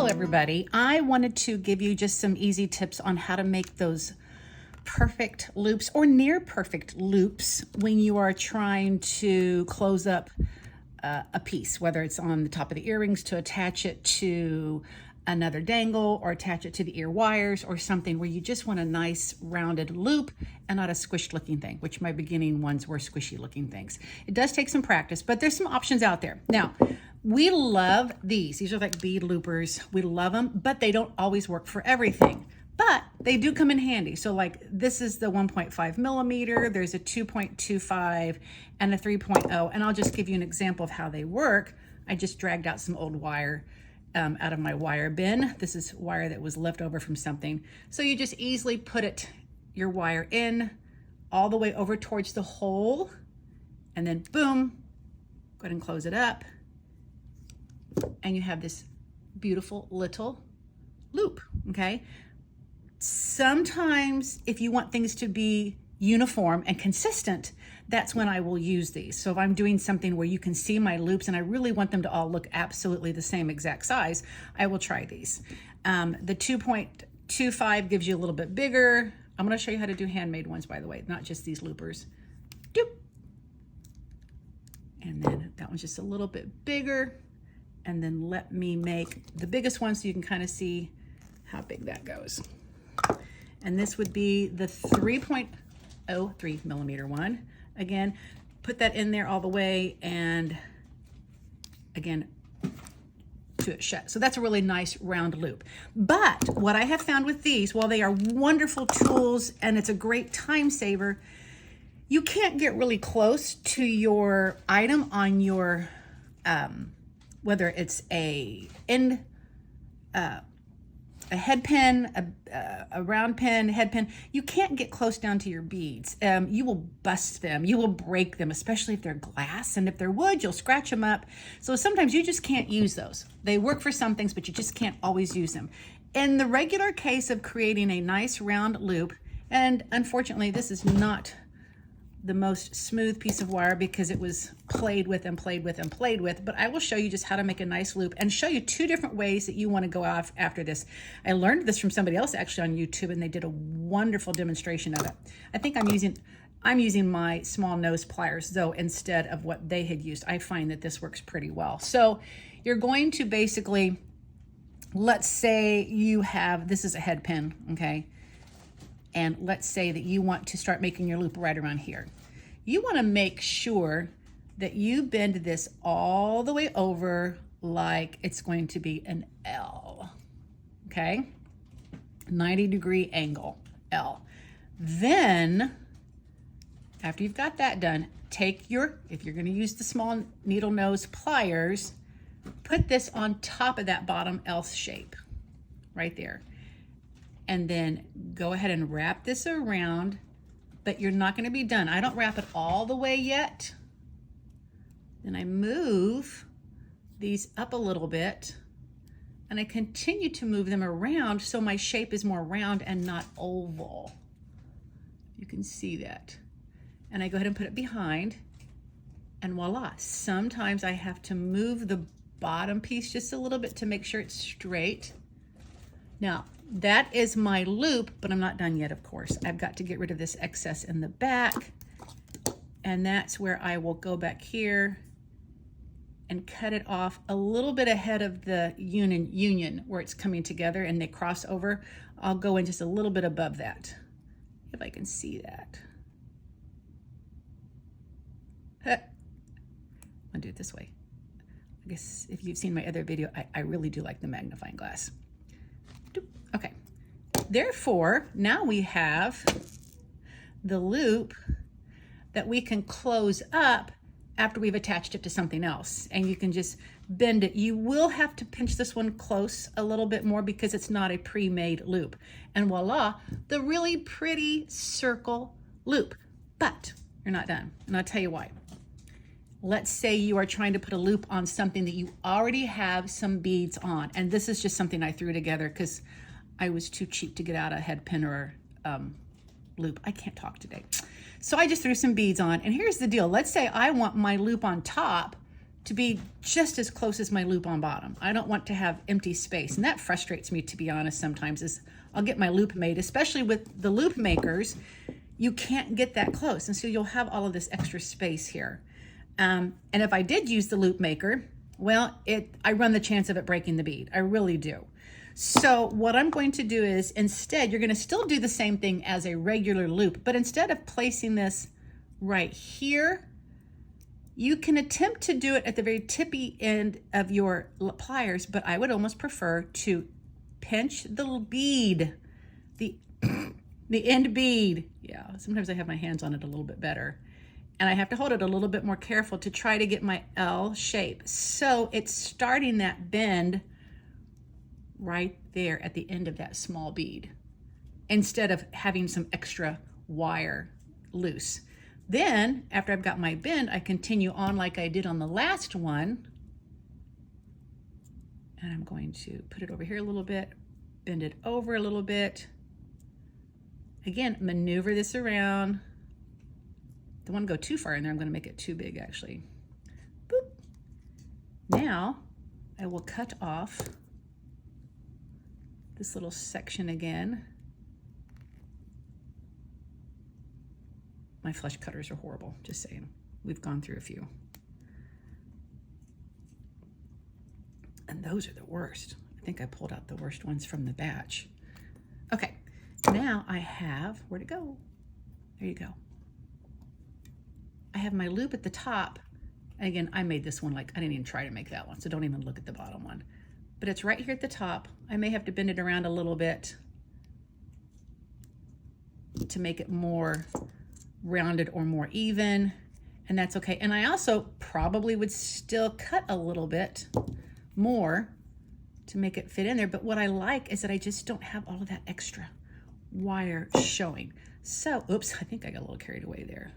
everybody. I wanted to give you just some easy tips on how to make those perfect loops or near perfect loops when you are trying to close up a piece, whether it's on the top of the earrings to attach it to another dangle or attach it to the ear wires or something where you just want a nice rounded loop and not a squished looking thing, which my beginning ones were squishy looking things. It does take some practice, but there's some options out there. Now, we love these. These are like bead loopers. We love them, but they don't always work for everything. But they do come in handy. So like this is the 1.5 millimeter, there's a 2.25 and a 3.0. And I'll just give you an example of how they work. I just dragged out some old wire out of my wire bin. This is wire that was left over from something. So you just easily put your wire in all the way over towards the hole and then boom, go ahead and close it up. And you have this beautiful little loop, okay? Sometimes if you want things to be uniform and consistent, that's when I will use these. So if I'm doing something where you can see my loops and I really want them to all look absolutely the same exact size, I will try these. The 2.25 gives you a little bit bigger. I'm gonna show you how to do handmade ones, by the way, not just these loopers. Doop. And then that one's just a little bit bigger. And then let me make the biggest one so you can kind of see how big that goes. And this would be the 3.03 millimeter one. Again, put that in there all the way and again, to it shut. So that's a really nice round loop. But what I have found with these, while they are wonderful tools and it's a great time saver, you can't get really close to your item on your, whether it's a head pin, a round pin, head pin, you can't get close down to your beads. You will bust them, you will break them, especially if they're glass, and if they're wood, you'll scratch them up. So sometimes you just can't use those. They work for some things, but you just can't always use them. In the regular case of creating a nice round loop, and unfortunately this is not the most smooth piece of wire because it was played with and played with and played with, but I will show you just how to make a nice loop and show you two different ways that you want to go off after this. I learned this from somebody else actually on YouTube and they did a wonderful demonstration of it. I think I'm using my small nose pliers though instead of what they had used. I find that this works pretty well. So you're going to basically, let's say you have, this is a head pin, okay? And let's say that you want to start making your loop right around here. You want to make sure that you bend this all the way over like it's going to be an L, okay? 90-degree angle, L. Then, after you've got that done, take if you're going to use the small needle nose pliers, put this on top of that bottom L shape right there. And then go ahead and wrap this around, but you're not gonna be done. I don't wrap it all the way yet. Then I move these up a little bit and I continue to move them around so my shape is more round and not oval. You can see that. And I go ahead and put it behind and voila. Sometimes I have to move the bottom piece just a little bit to make sure it's straight. Now, that is my loop, but I'm not done yet, of course. I've got to get rid of this excess in the back, and that's where I will go back here and cut it off a little bit ahead of the union where it's coming together and they cross over. I'll go in just a little bit above that, if I can see that. I'll do it this way. I guess if you've seen my other video, I really do like the magnifying glass. Okay, therefore, now we have the loop that we can close up after we've attached it to something else. And you can just bend it. You will have to pinch this one close a little bit more because it's not a pre-made loop. And voila, the really pretty circle loop. But you're not done, and I'll tell you why. Let's say you are trying to put a loop on something that you already have some beads on. And this is just something I threw together because I was too cheap to get out a head pin or loop. I can't talk today. So I just threw some beads on. And here's the deal. Let's say I want my loop on top to be just as close as my loop on bottom. I don't want to have empty space. And that frustrates me, to be honest, sometimes is I'll get my loop made, especially with the loop makers, you can't get that close. And so you'll have all of this extra space here. And if I did use the loop maker, well, I run the chance of it breaking the bead. I really do. So what I'm going to do is instead, you're going to still do the same thing as a regular loop, but instead of placing this right here, you can attempt to do it at the very tippy end of your pliers, but I would almost prefer to pinch the bead, the end bead. Yeah, sometimes I have my hands on it a little bit better. And I have to hold it a little bit more careful to try to get my L shape. So it's starting that bend right there at the end of that small bead, instead of having some extra wire loose. Then, after I've got my bend, I continue on like I did on the last one. And I'm going to put it over here a little bit, bend it over a little bit. Again, maneuver this around. Don't want to go too far in there. I'm going to make it too big, actually. Boop. Now, I will cut off this little section again. My flush cutters are horrible, just saying. We've gone through a few. And those are the worst. I think I pulled out the worst ones from the batch. Okay, now I have, where'd it go? There you go. I have my loop at the top. And again, I made this one like, I didn't even try to make that one, so don't even look at the bottom one. But it's right here at the top. I may have to bend it around a little bit to make it more rounded or more even, and that's okay. And I also probably would still cut a little bit more to make it fit in there, but what I like is that I just don't have all of that extra wire showing. So, oops, I think I got a little carried away there.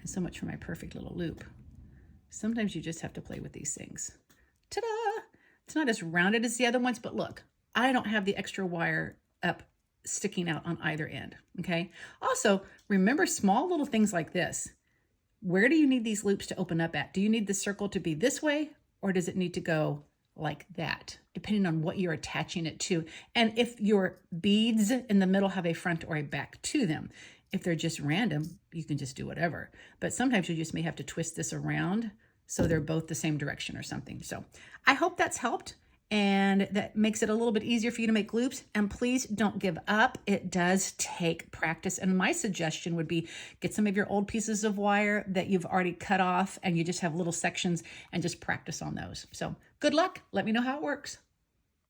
And so much for my perfect little loop. Sometimes you just have to play with these things. Ta-da! It's not as rounded as the other ones, but look, I don't have the extra wire up sticking out on either end, okay? Also, remember small little things like this. Where do you need these loops to open up at? Do you need the circle to be this way, or does it need to go like that, depending on what you're attaching it to? And if your beads in the middle have a front or a back to them. If they're just random, you can just do whatever. But sometimes you just may have to twist this around so they're both the same direction or something. So I hope that's helped, and that makes it a little bit easier for you to make loops. And please don't give up. It does take practice. And my suggestion would be get some of your old pieces of wire that you've already cut off and you just have little sections, and just practice on those. So good luck. Let me know how it works.